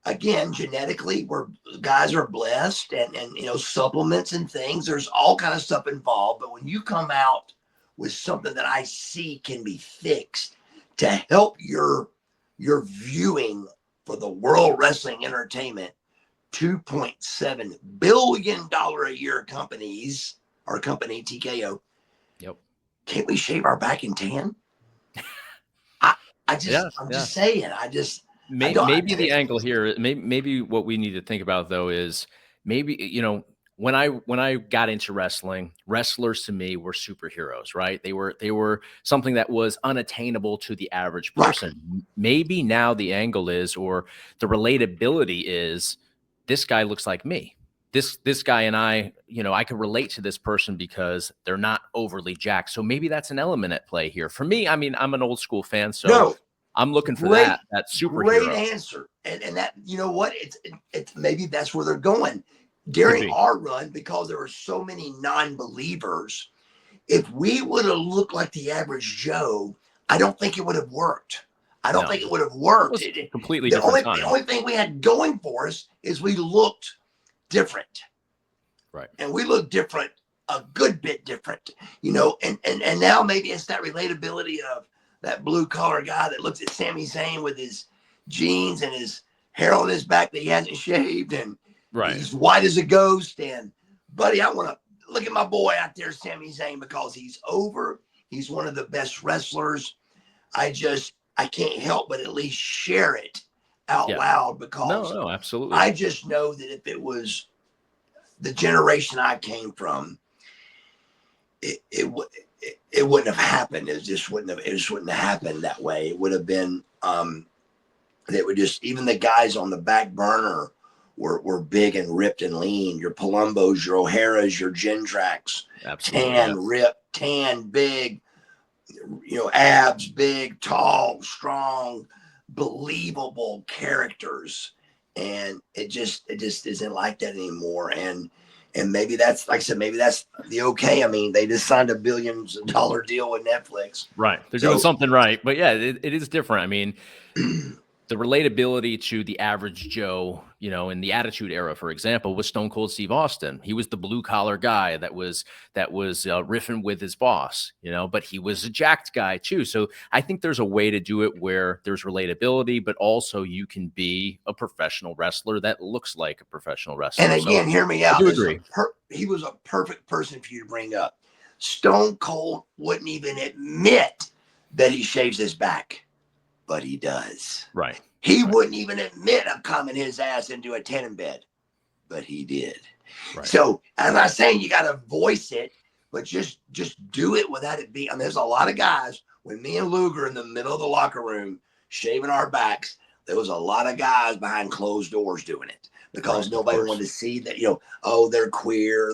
again, genetically, we're guys are blessed, and supplements and things. There's all kind of stuff involved. But when you come out with something that I see can be fixed to help your viewing for the World Wrestling Entertainment, $2.7 billion a year companies, our company TKO, Yep. can't we shave our back and tan? I Yeah. I'm Yeah. just saying. I don't. Maybe And the it's angle here, maybe what we need to think about though is maybe when I got into wrestling, wrestlers to me were superheroes, right? They were something that was unattainable to the average right. person. Maybe now the angle is, or the relatability is, this guy looks like me. This guy and I can relate to this person because they're not overly jacked. So maybe that's an element at play here. For me, I mean, I'm an old school fan, so No, I'm looking for great, that great superhero. answer. And that, you know what? It's maybe that's where they're going. Could During be. our run, because there were so many non-believers, if we would have looked like the average Joe, I don't think it would have worked. I don't No, think it it would have worked. was a completely The different the time. only thing we had going for us is we looked different. Right. And we look different, a good bit different, and now maybe it's that relatability of that blue collar guy that looks at Sami Zayn with his jeans and his hair on his back that he hasn't shaved, and Right. he's white as a ghost. And buddy, I want to look at my boy out there, Sami Zayn, because he's over. He's one of the best wrestlers. I can't help but at least share it out Yeah. loud, No, because no, absolutely. I just know that if it was the generation I came from, it wouldn't have happened. It just wouldn't have happened that way. It would have been they would just, even the guys on the back burner were big and ripped and lean. Your Palombos, your O'Haras, your Gendrax, Absolutely. Yeah. tan, ripped, tan, big, abs, big, tall, strong, believable characters. And it just isn't like that anymore. And maybe that's, like I said, maybe that's the okay. I mean, they just signed a $billions deal with Netflix. Right. They're doing So something right. But yeah, it is different. I mean, the relatability to the average Joe, in the Attitude Era, for example, was Stone Cold Steve Austin. He was the blue collar guy that was riffing with his boss, but he was a jacked guy too. So I think there's a way to do it where there's relatability, but also you can be a professional wrestler that looks like a professional and wrestler. So again, hear me I out. do agree. He was a perfect person for you to bring up. Stone Cold wouldn't even admit that he shaves his back, but he does. Right. He Right. wouldn't even admit of coming his ass into a tanning bed, but he did. Right. So I'm not saying you got to voice it, but just do it without it being. I mean, there's a lot of guys. When me and Luger in the middle of the locker room shaving our backs, there was a lot of guys behind closed doors doing it, because Right. Of nobody course. wanted to see that. Oh, they're queer,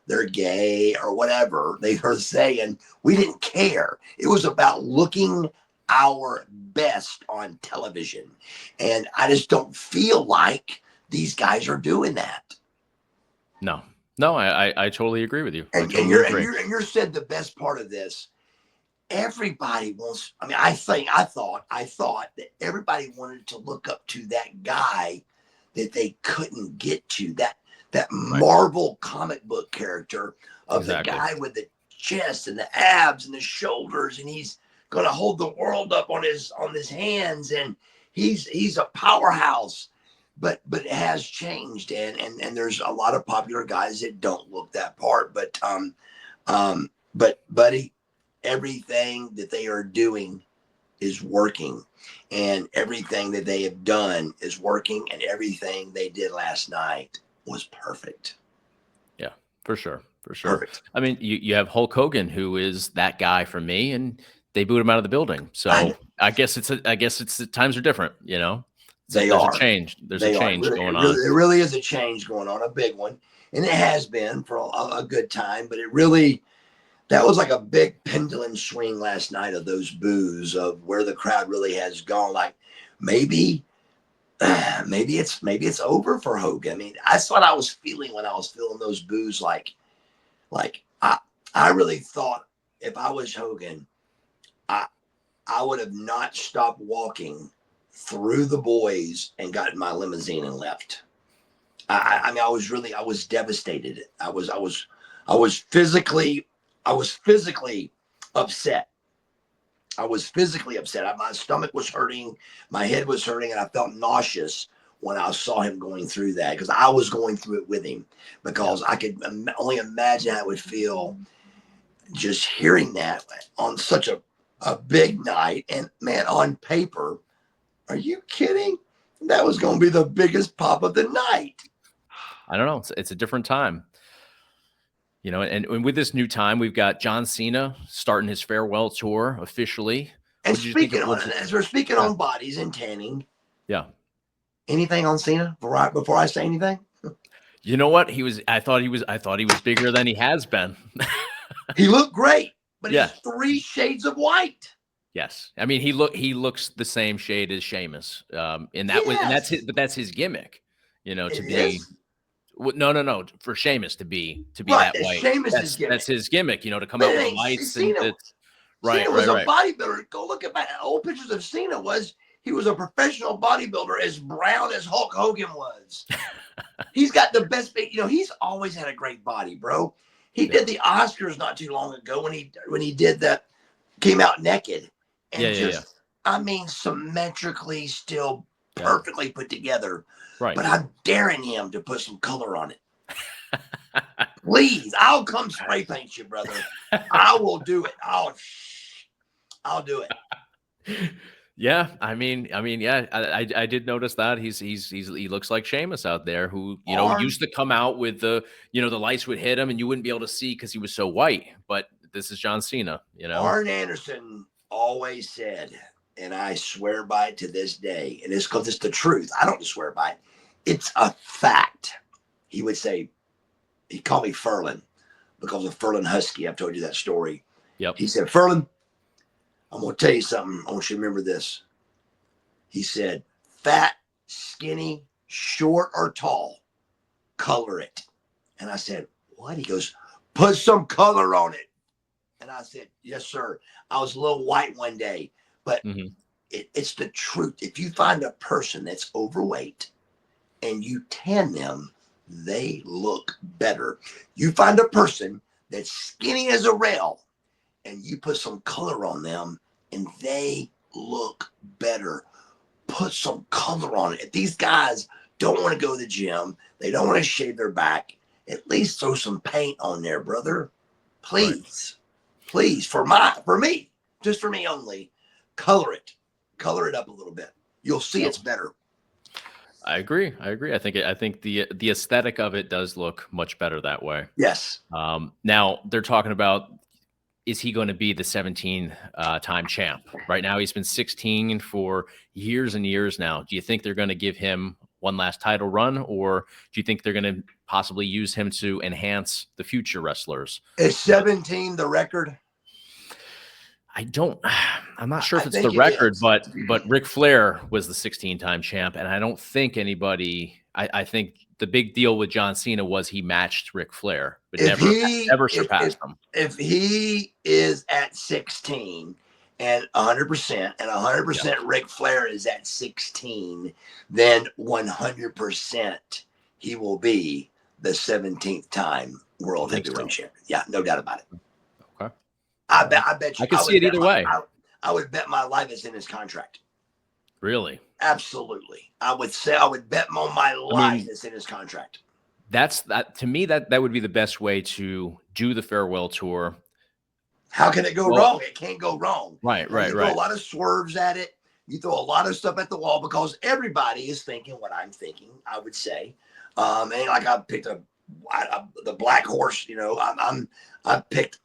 they're gay, or whatever they were saying. We didn't care. It was about looking our best on television, and I just don't feel like these guys are doing that. No. No, I totally agree with you. I And totally agree. you're said the best part of this. Everybody wants. I mean, I thought that everybody wanted to look up to that guy that they couldn't get to. That Right. Marvel comic book character of the Exactly. guy with the chest and the abs and the shoulders, and he's going to hold the world up on his hands, and he's a powerhouse. But it has changed, and there's a lot of popular guys that don't look that part. But buddy, everything that they are doing is working, and everything that they have done is working, and everything they did last night was perfect. Yeah, for sure. For sure. Perfect. I mean, you have Hulk Hogan, who is that guy for me, and they boot him out of the building. So I guess the times are different, you know. They There's a are. change. There's a They are. change going on. There really is a change going on, a big one, and it has been for a good time. But it really, that was like a big pendulum swing last night of those boos, of where the crowd really has gone. Like maybe, maybe it's over for Hogan. I mean, that's what I was feeling when I was feeling those boos. Like I really thought if I was Hogan, I would have not stopped walking through the boys and got in my limousine and left. I mean, I was devastated. I was physically upset. I was physically upset. My stomach was hurting, my head was hurting, and I felt nauseous when I saw him going through that, because I was going through it with him, because I could only imagine how it would feel just hearing that on such a big night. And man, on paper, are you kidding? That was going to be the biggest pop of the night. I don't know. It's a different time. You know, and with this new time, we've got John Cena starting his farewell tour officially. And What did you think of as we're speaking on bodies and tanning, yeah. anything on Cena before I say anything? You know what? I thought he was bigger than he has been. He looked great, but Yeah. he's 3 shades of white. Yes. I mean, he looks the same shade as Sheamus. That's his gimmick, you know, to be. No, for Sheamus to be right, that way. Sheamus's gimmick. That's his gimmick, you know, to come out with the lights. Cena was a bodybuilder. Go look at my old pictures of Cena. He was a professional bodybuilder, as brown as Hulk Hogan was. He's got the best, you know, he's always had a great body, bro. He did the Oscars not too long ago when he did that, came out naked, and I mean, symmetrically, still perfectly put together. Right. But I'm daring him to put some color on it. Please, I'll come spray paint you, brother. I will do it. I'll do it. Yeah, I mean, yeah, I did notice that he looks like Sheamus out there, who used to come out with the the lights would hit him and you wouldn't be able to see because he was so white. But this is John Cena, you know. Arn Anderson always said, and I swear by it to this day, and it's because it's the truth. I don't swear by it. It's a fact. He would say, he called me Furlan because of Furlan Husky. I've told you that story. Yep. He said, Furlan, I'm going to tell you something. I want you to remember this. He said, fat, skinny, short, or tall, color it. And I said, what? He goes, put some color on it. And I said, yes, sir. I was a little white one day, but it's the truth. If you find a person that's overweight and you tan them, they look better. You find a person that's skinny as a rail and you put some color on them and they look better. Put some color on it. If these guys don't want to go to the gym, they don't want to shave their back, at least throw some paint on there, brother. Please. Right. Please, for me, just for me only, color it up a little bit. You'll see it's better. I agree. I think the aesthetic of it does look much better that way. Yes. Now they're talking about, is he going to be the 17 time champ? Right now he's been 16 for years and years now. Do you think they're going to give him one last title run, or do you think they're going to possibly use him to enhance the future wrestlers? Is 17 the record? I'm not sure if it's the record, but Ric Flair was the 16-time champ, and I don't think anybody. I think the big deal with John Cena was he matched Ric Flair, but never surpassed him. If he is at 16 and 100%, and 100% Ric Flair is at 16, then 100% he will be the 17th time world heavyweight champion. Yeah, no doubt about it. Okay. I bet you. I can see it either way. I would bet my life is in his contract. Really? Absolutely. I would bet on my life is in his contract. To me, that would be the best way to do the farewell tour. How can it go Well, wrong? It can't go wrong. right, You right, throw a right. lot of swerves at it. You throw a lot of stuff at the wall because everybody is thinking what I'm thinking, I would say. And like I picked the black horse, I picked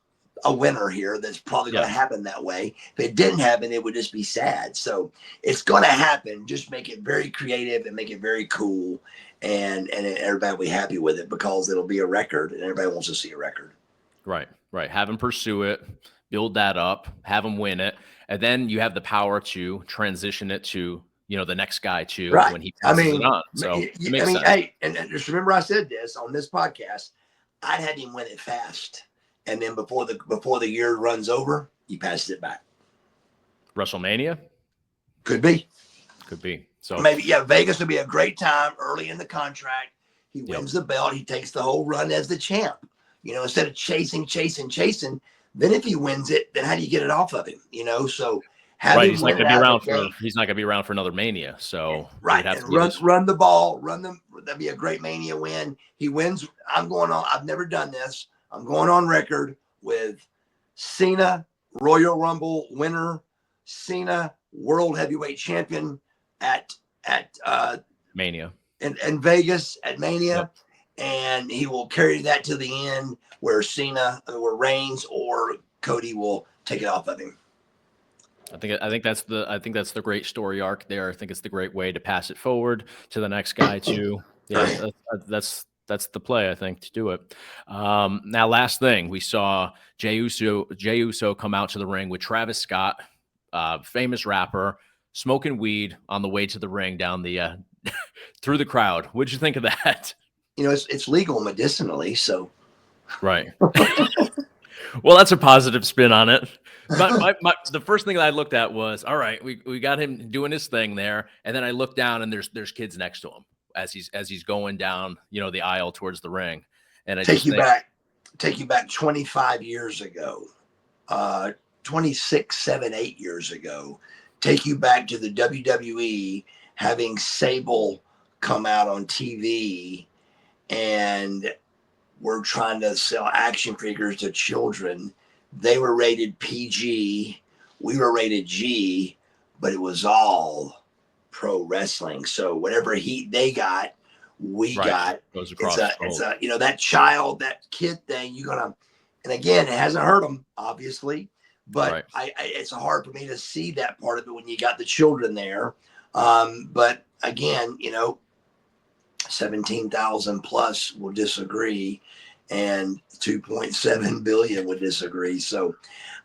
a winner here that's probably going to Yes. happen that way. If it didn't happen, it would just be sad. So it's going to happen. Just make it very creative and make it very cool. And everybody will be happy with it because it'll be a record and everybody wants to see a record. Right, right. Have him pursue it, build that up, have him win it, and then you have the power to transition it to the next guy too Right. when he I passes it mean, on. So it makes sense. hey, and just remember I said this on this podcast. I'd had him win it fast. And then before the year runs over, he passes it back. WrestleMania Could be. could be. So Maybe, Vegas would be a great time early in the contract. He wins the belt. He takes the whole run as the champ. Instead of chasing. Then if he wins it, then how do you get it off of him? So have right, him he's not win going it to be out around of the for gate. he's not going to be around for another Mania. So Right, have and to run the ball, that'd be a great Mania win. He wins. I've never done this. I'm going on record with Cena, Royal Rumble winner, Cena, World Heavyweight Champion at Mania. in Vegas at Mania. Yep. And he will carry that to the end where Reigns or Cody will take it off of him. I think that's the great story arc there. I think it's the great way to pass it forward to the next guy too. Yeah, that's the play, I think, to do it. Now, last thing, we saw Jey Uso come out to the ring with Travis Scott, famous rapper, smoking weed on the way to the ring down the through the crowd. What'd you think of that? It's legal medicinally, so right. Well, that's a positive spin on it. The first thing that I looked at was, all right, we got him doing his thing there, and then I looked down and there's kids next to him as he's going down the aisle towards the ring, and I take you back 25 years ago, 26, 7, 8 years ago. Take you back to the WWE having Sable come out on TV, and we're trying to sell action figures to children. They were rated PG. We were rated G, but it was all pro wrestling. So whatever heat they got, we got. Goes across. It's a that kid thing. And again, it hasn't hurt them, obviously, but it's hard for me to see that part of it when you got the children there. But again, 17,000 plus will disagree, and 2.7 billion would disagree. So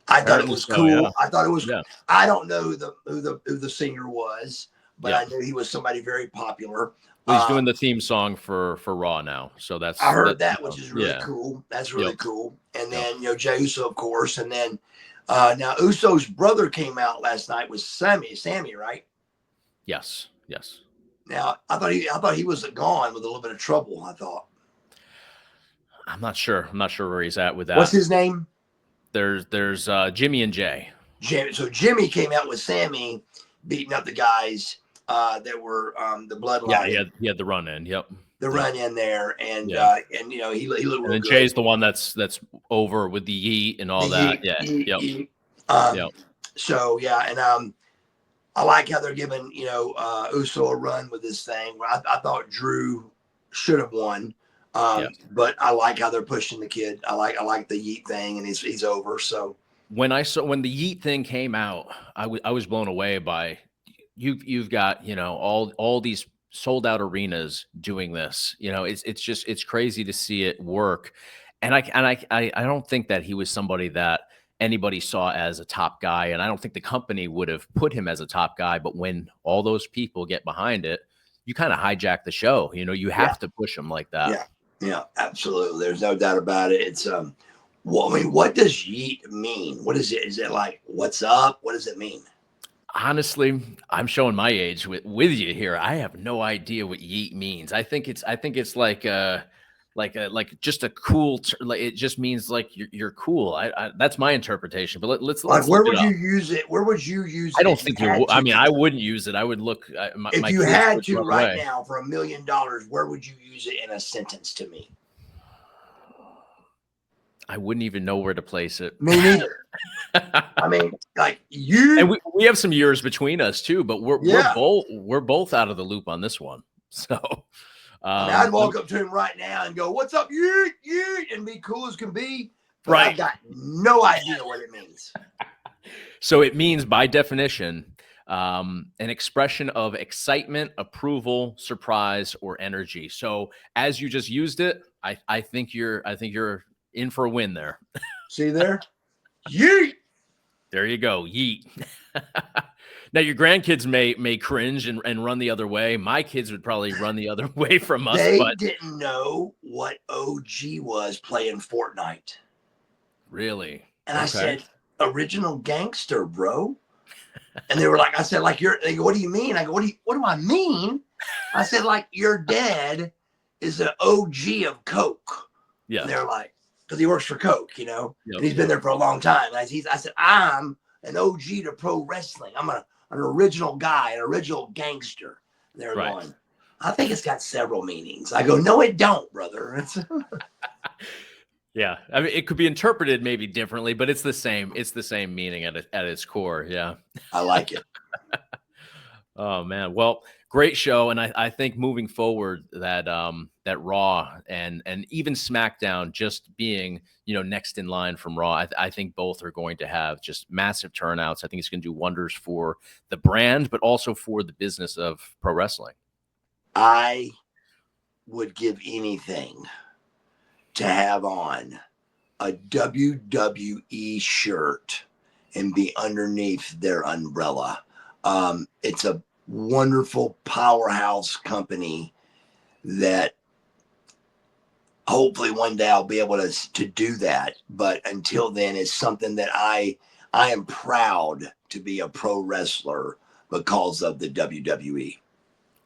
I thought it was cool. Yeah. I thought it was. Yeah. I don't know who the singer was, but I knew he was somebody very popular. Well, he's doing the theme song for Raw now, so I heard that, which is really cool. That's really cool. And then Jey Uso, of course, and then now Uso's brother came out last night with Sammy, right? Yes. Now I thought he was gone with a little bit of trouble. I thought. I'm not sure where he's at with that. What's his name? There's Jimmy and Jay. So Jimmy came out with Sammy, beating up the guys that were the bloodline. Yeah, he had the run in. Yep. The run in there, and he looked real and then good. Jay's the one that's over with the yeet and all that. So and I like how they're giving Uso a run with this thing. I thought Drew should have won, but I like how they're pushing the kid. I like the yeet thing, and he's over. So when the yeet thing came out, I was blown away by you've got all these sold out arenas doing this. It's crazy to see it work, and I don't think that he was somebody that anybody saw as a top guy, and I don't think the company would have put him as a top guy. But when all those people get behind it, you kind of hijack the show. You have to push them like that. Yeah, absolutely. There's no doubt about it. It's what does yeet mean? What is it? Is it like what's up? What does it mean? Honestly, I'm showing my age with you here. I have no idea what yeet means. I think it's like just a cool. It just means like you're cool. That's my interpretation. But let's where would you use it? Where would you use it? I don't think you. I mean, I wouldn't use it. I would look. If you had to right now for $1 million, where would you use it in a sentence to me? I wouldn't even know where to place it. Me neither. I mean, like you. And we have some years between us too, but Yeah. we're both out of the loop on this one. So I mean, I'd walk up to him right now and go, "What's up, you?" And be cool as can be. But right. I've got no idea what it means. So it means, by definition, an expression of excitement, approval, surprise, or energy. So as you just used it, I think you're in for a win there. See there? Yeet. There you go. Yeet. Now your grandkids may cringe and run the other way. My kids would probably run the other way from us. They but didn't know what OG was playing Fortnite. Really? And I said, original gangster, bro. And they were like, I said, like, they go, what do you mean? I go, what do I mean? I said, like, your dad is an OG of Coke. Yeah. And they're like, because he works for Coke, you know, Yep. and he's been there for a long time. And I said, I'm an OG to pro wrestling. I'm an original guy, an original gangster. And they're going, I think it's got several meanings. I go, no, it don't, brother. Yeah, I mean, it could be interpreted maybe differently, but it's the same. It's the same meaning at its core. Yeah, I like it. Oh man, well, great show, and I think moving forward that that Raw and even SmackDown just being next in line from Raw, I think both are going to have just massive turnouts. I think it's going to do wonders for the brand, but also for the business of pro wrestling. I would give anything to have on a WWE shirt and be underneath their umbrella. It's a wonderful powerhouse company that hopefully one day I'll be able to do that. But until then, it's something that I am proud to be a pro wrestler because of the WWE.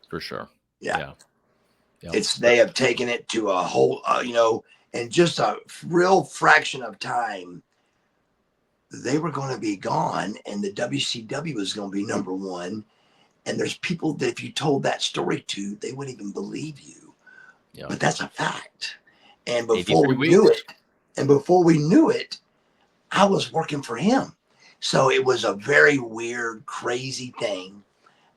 For sure. Yeah. Yep. They have taken it to a whole, in just a real fraction of time, they were going to be gone and the WCW was going to be number one. And there's people that if you told that story to, they wouldn't even believe you. Yep. But that's a fact. And before we knew it, I was working for him. So it was a very weird, crazy thing.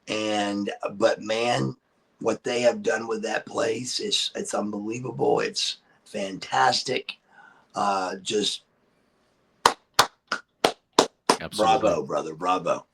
But man, what they have done with that place it's unbelievable. It's fantastic. Just absolutely. Bravo, brother. Bravo.